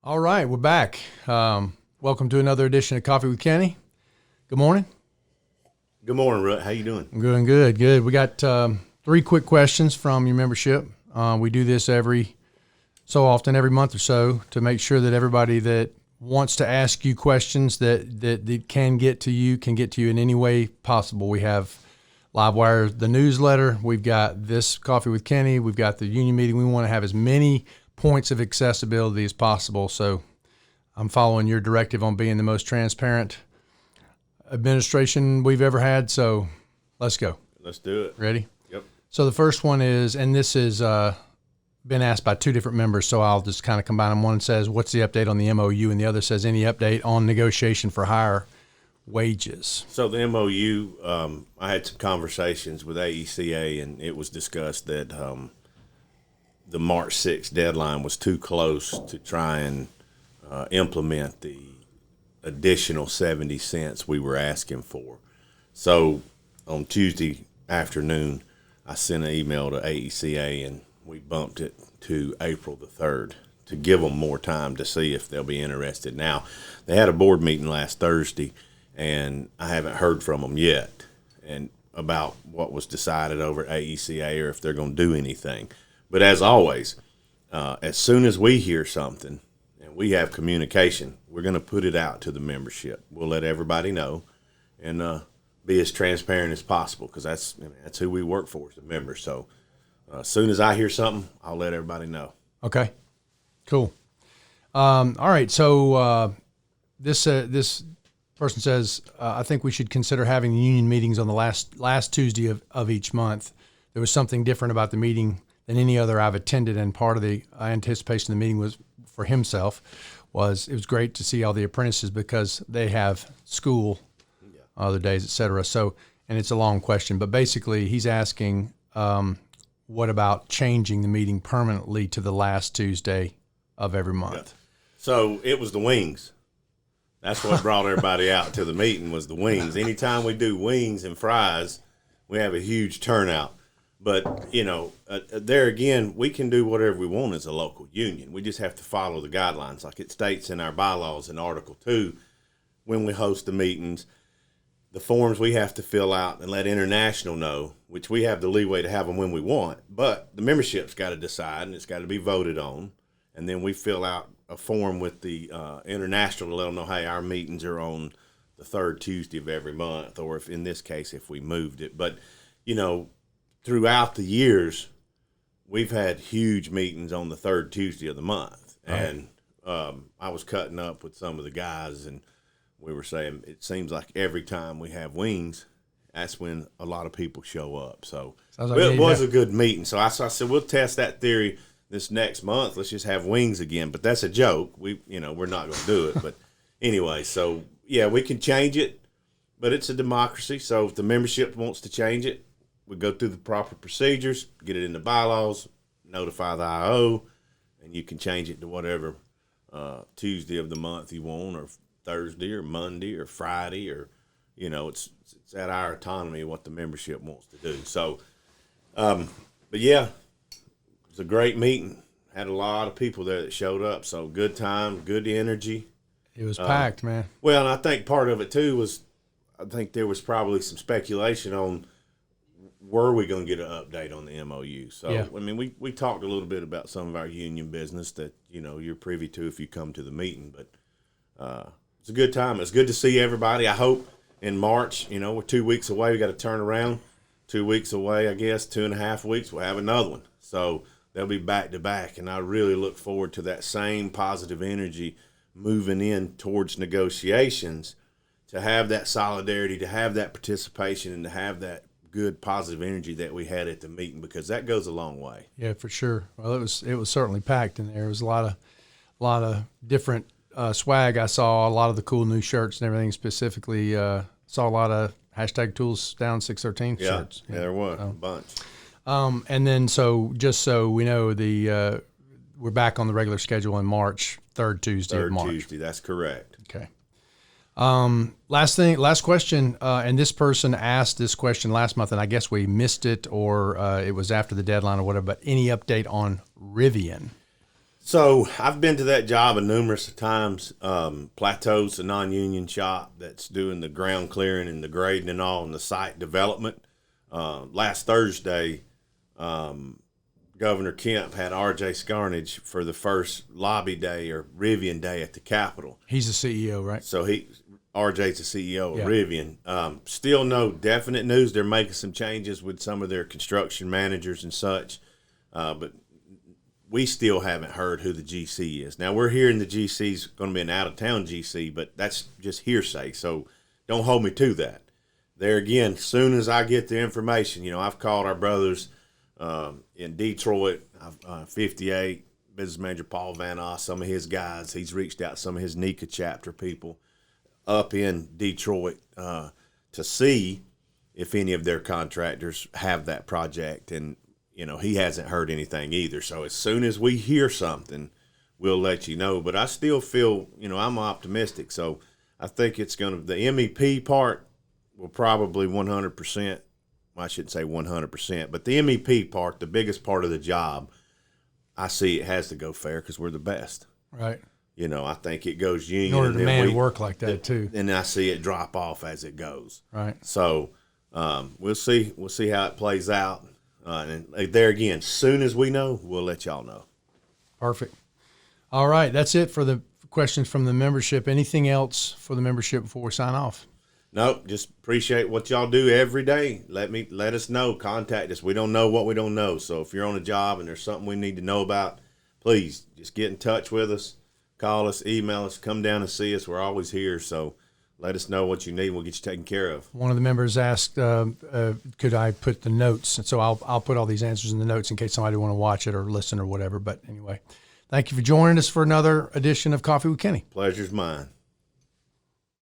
All right, we're back. Welcome to another edition of Coffee with Kenny. Good morning. Good morning, Rut. How you doing? I'm doing good, good. We got 3 quick questions from your membership. We do this every so often, every month or so, to make sure that everybody that wants to ask you questions that can get to you in any way possible. We have Livewire, the newsletter. We've got this Coffee with Kenny. We've got the union meeting. We want to have as many points of accessibility as possible. So I'm following your directive on being the most transparent administration we've ever had. So let's go. Let's do it. Ready? Yep. So the first one is, and this is been asked by 2 different members, so I'll just kind of combine them. One says, what's the update on the MOU? And the other says, any update on negotiation for higher wages? So the MOU, I had some conversations with AECA, and it was discussed that the March 6th deadline was too close to try and implement the additional 70 cents we were asking for. So on Tuesday afternoon, I sent an email to AECA, and we bumped it to April the 3rd to give them more time to see if they'll be interested. Now, they had a board meeting last Thursday, and I haven't heard from them yet and about what was decided over at AECA or if they're going to do anything. But as always, as soon as we hear something and we have communication, we're going to put it out to the membership. We'll let everybody know and be as transparent as possible, because that's who we work for, as the members. So as soon as I hear something, I'll let everybody know. Okay, cool. All right, so this person says, I think we should consider having the union meetings on the last Tuesday of each month. There was something different about the meeting than any other I've attended, and part of the anticipation of the meeting was for himself. It was great to see all the apprentices because they have school other days, et cetera. So, and it's a long question, but basically he's asking, what about changing the meeting permanently to the last Tuesday of every month? Yeah. So it was the wings. That's what brought everybody out to the meeting, was the wings. Anytime we do wings and fries, we have a huge turnout. But, there again, we can do whatever we want as a local union. We just have to follow the guidelines. Like it states in our bylaws in Article 2, when we host the meetings, the forms we have to fill out and let international know, which we have the leeway to have them when we want. But the membership's got to decide, and it's got to be voted on. And then we fill out a form with the international to let them know, hey, our meetings are on the 3rd Tuesday of every month, or if in this case, if we moved it. But, throughout the years, we've had huge meetings on the 3rd Tuesday of the month. Right. And I was cutting up with some of the guys, and we were saying it seems like every time we have wings, that's when a lot of people show up. So it was a good meeting. So I said, we'll test that theory this next month. Let's just have wings again. But that's a joke. We're not going to do it. But anyway, so, yeah, we can change it, but it's a democracy. So if the membership wants to change it, we go through the proper procedures, get it in the bylaws, notify the IO, and you can change it to whatever Tuesday of the month you want, or Thursday or Monday or Friday, or, it's at our autonomy what the membership wants to do. So, but yeah, it was a great meeting. Had a lot of people there that showed up. So good time, good energy. It was packed, man. Well, and I think part of it too was, I think there was probably some speculation on, were we going to get an update on the MOU? So, yeah. I mean, we talked a little bit about some of our union business that, you're privy to if you come to the meeting. But it's a good time. It's good to see everybody. I hope in March, we're 2 weeks away. We got to turn around. 2 weeks away, I guess, 2.5 weeks, we'll have another one. So they'll be back to back. And I really look forward to that same positive energy moving in towards negotiations, to have that solidarity, to have that participation, and to have that good positive energy that we had at the meeting, because that goes a long way. Yeah, for sure. Well, it was certainly packed in there. It was a lot of different swag. I saw a lot of the cool new shirts and everything. Specifically, saw a lot of #Tools-Down 613 shirts. Yeah, there was a bunch. And then, so just so we know, we're back on the regular schedule in March, 3rd Tuesday of March. 3rd Tuesday, that's correct. Okay. Last question, and this person asked this question last month, and I guess we missed it, or it was after the deadline or whatever, but any update on Rivian? So I've been to that job numerous times. Plateau's a non-union shop that's doing the ground clearing and the grading and all, and the site development. Last Thursday, Governor Kemp had R.J. Scarnage for the first lobby day or Rivian day at the Capitol. He's the CEO, right? So RJ's the CEO of Yeah. Rivian. Still no definite news. They're making some changes with some of their construction managers and such, but we still haven't heard who the GC is. Now, we're hearing the GC's going to be an out-of-town GC, but that's just hearsay, so don't hold me to that. There again, as soon as I get the information, I've called our brothers in Detroit, 58, business manager Paul Van Oss, some of his guys. He's reached out to some of his NECA chapter people up in Detroit to see if any of their contractors have that project, and he hasn't heard anything either. So as soon as we hear something, we'll let you know. But I still feel, I'm optimistic. So I think it's going to, the MEP part will probably 100%, I shouldn't say 100%, but the MEP part, the biggest part of the job, I see it has to go fair because we're the best. Right. I think it goes union. In order to man work like that too. And I see it drop off as it goes. Right. So we'll see. We'll see how it plays out. And there again, soon as we know, we'll let y'all know. Perfect. All right. That's it for the questions from the membership. Anything else for the membership before we sign off? Nope. Just appreciate what y'all do every day. Let us know. Contact us. We don't know what we don't know. So if you're on a job and there's something we need to know about, please just get in touch with us. Call us, email us, come down and see us. We're always here. So let us know what you need. We'll get you taken care of. One of the members asked, could I put the notes? And so I'll put all these answers in the notes in case somebody want to watch it or listen or whatever. But anyway, thank you for joining us for another edition of Coffee with Kenny. Pleasure's mine.